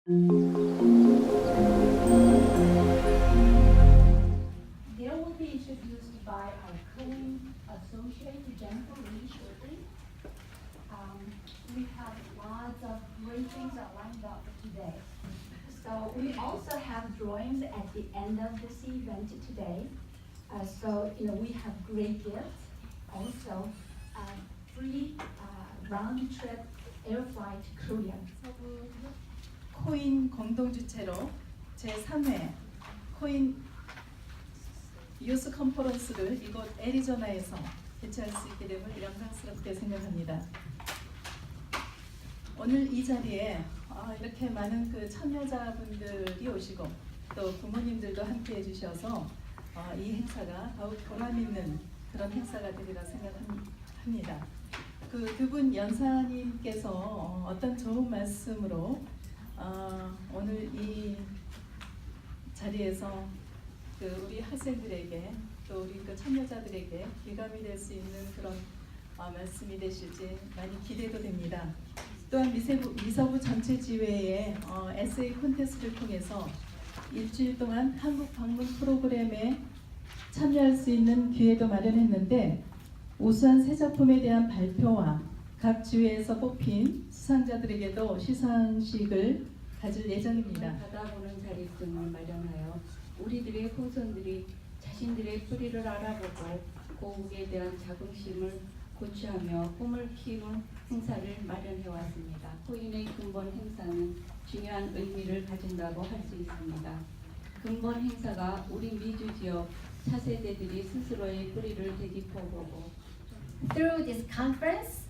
They will be introduced by our Korean associate, Jennifer Lee, shortly. We have lots of great things that lined up today. So we also have drawings at the end of this event today. We have great gifts. Also, free round trip air flight to Korea. 서부 코인 공동 주최로 제3회 코인 유스 컨퍼런스를 이곳 애리조나에서 개최할 수 있게 됨을 영광스럽게 생각합니다. 오늘 이 자리에 이렇게 많은 그 참여자분들이 오시고 또 부모님들도 함께 해주셔서 이 행사가 더욱 보람 있는 그런 행사가 되리라 생각합니다. 그 두 분 연사님께서 어떤 좋은 말씀으로 오늘 이 자리에서 그 우리 학생들에게 또 우리 그 참여자들에게 귀감이 될 수 있는 그런 말씀이 되실지 많이 기대도 됩니다. 또한 미서부 전체 지회의 에세이 콘테스트를 통해서 일주일 동안 한국 방문 프로그램에 참여할 수 있는 기회도 마련했는데 우수한 새 작품에 대한 발표와 각 지회에서 뽑힌 수상자들에게도 시상식을 가질 예정입니다. 받아보는 자리 등을 마련하여 우리들의 후손들이 자신들의 뿌리를 알아보고 고국에 대한 자긍심을 고취하며 꿈을 키우는 행사를 마련해 왔습니다. 코인의 근본 행사는 중요한 의미를 가진다고 할 수 있습니다. 근본 행사가 우리 미주 지역 차세대들이 스스로의 뿌리를 되짚어보고 Through this conference,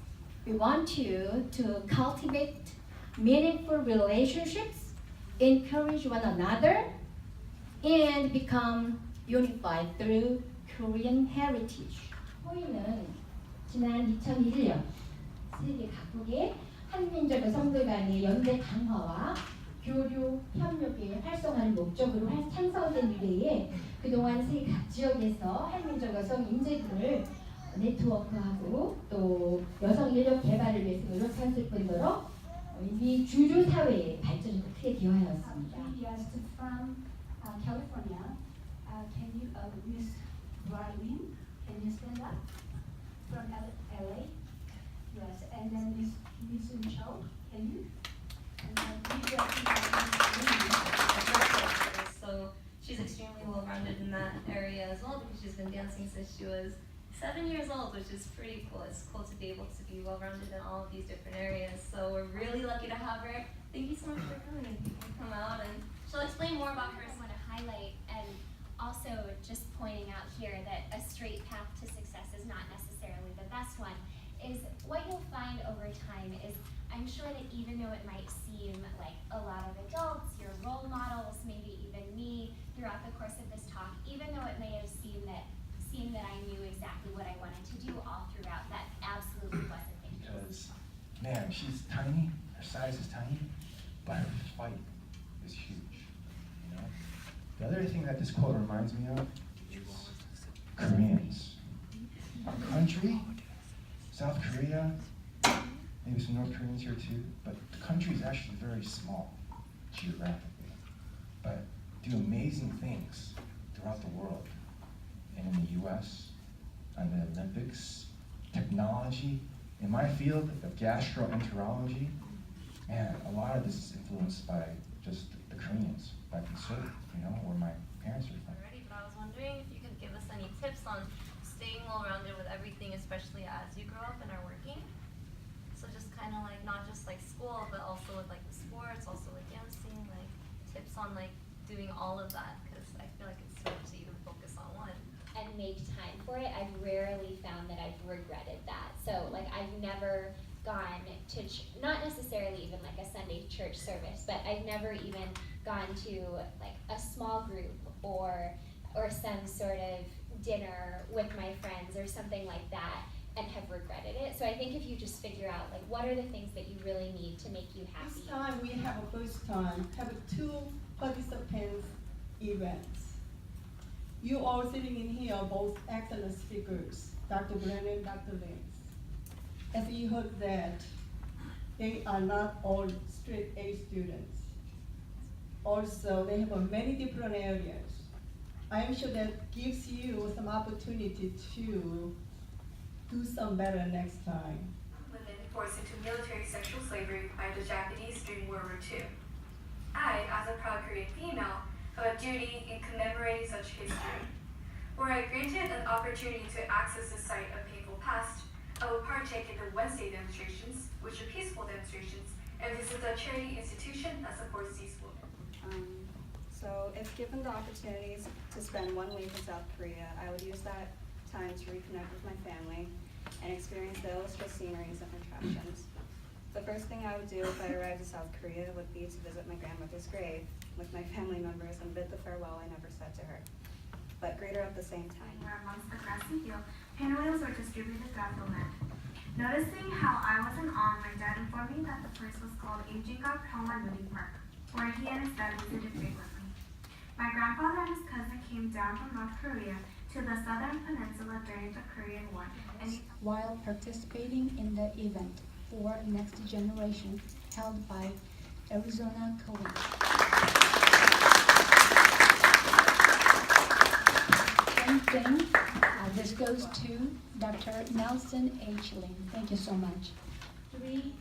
we want you to cultivate meaningful relationships, encourage one another, and become unified through Korean heritage. 코인은 지난 2021년 세계 각국의 한민족 여성들 간의 연대 강화와 교류 협력에 활성화를 목적으로 창설된 이래에 그동안 세계 각 지역에서 한민족 여성 인재들을 네트워크하고 또 여성 인력 개발을 위해서 노력했을 뿐더러 이미 주주 사회의 발전이 크게 기여하였습니다. From California, can you, Miss Riley, can you stand up? From LA, yes, and then Miss Cho, can you? And then So she's extremely well-rounded in that area as well because she's been dancing since she was 7 years old, which is pretty cool. It's cool to be able to be well-rounded in all of these different areas. So we're really lucky to have her. Thank you so much for coming. You can come out and she'll explain more about her. I want to highlight and also just pointing out here that a straight path to success is not necessarily the best one. Is what you'll find over time is I'm sure that even though it might seem like a lot of adults, your role models, maybe even me throughout the course of this talk, even though it may have seemed that I knew exactly what I wanted to do all throughout, that absolutely wasn't the case. Because, man, she's tiny, her size is tiny, but her fight is huge, you know? The other thing that this quote reminds me of is Koreans. Our country, South Korea, maybe some North Koreans here too, but the country is actually very small geographically, but do amazing things throughout the world. And in the US, on the Olympics, technology. In my field of gastroenterology, man, a lot of this is influenced by just the Koreans, by conservative, you know, where my parents are from. Already, but I was wondering if you could give us any tips on staying well-rounded with everything, especially as you grow up and are working. So just kind of like not just like school, but also with like the sports, also with dancing, like tips on like doing all of that, because I feel like it's too much to even focus on one. And make time for it. I've rarely found that I've regretted that. So like I've never gone to, not necessarily even like a Sunday church service, but I've never even gone to like a small group or some sort of dinner with my friends or something like that and have regretted it. So I think if you just figure out like what are the things that you really need to make you happy. This time we have a first time have two participants events. You all sitting in here, both excellent speakers, Dr. Brennan, Dr. Lins. As you heard that, they are not all straight A students. also they have many different areas. I am sure that gives you some opportunity to do some better next time. Women forced into military sexual slavery by the Japanese during World War II. I, as a proud Korean female, have a duty in commemorating such history. Were I granted an opportunity to access the site of painful past, I will partake in the Wednesday demonstrations, which are peaceful demonstrations, and visit the charity institution that supports these women. So if given the opportunities to spend 1 week in South Korea, I would use that time to reconnect with my family and experience the illustrious sceneries and attractions. The first thing I would do if I arrived in South Korea would be to visit my grandmother's grave with my family members and bid the farewell I never said to her, but greet her at the same time. Where amongst the grassy field, pinwheels were distributed throughout the land. Noticing how I was in awe, my dad informed me that the place was called Ejinga Pyongan Park, where he and his dad visited frequently. My grandfather and his cousin came down from North Korea to the southern peninsula during the Korean War, and while participating in the event for Next Generation held by Arizona College. Same thing, this goes to Dr. Nelson H. Lin. Thank you so much. 3,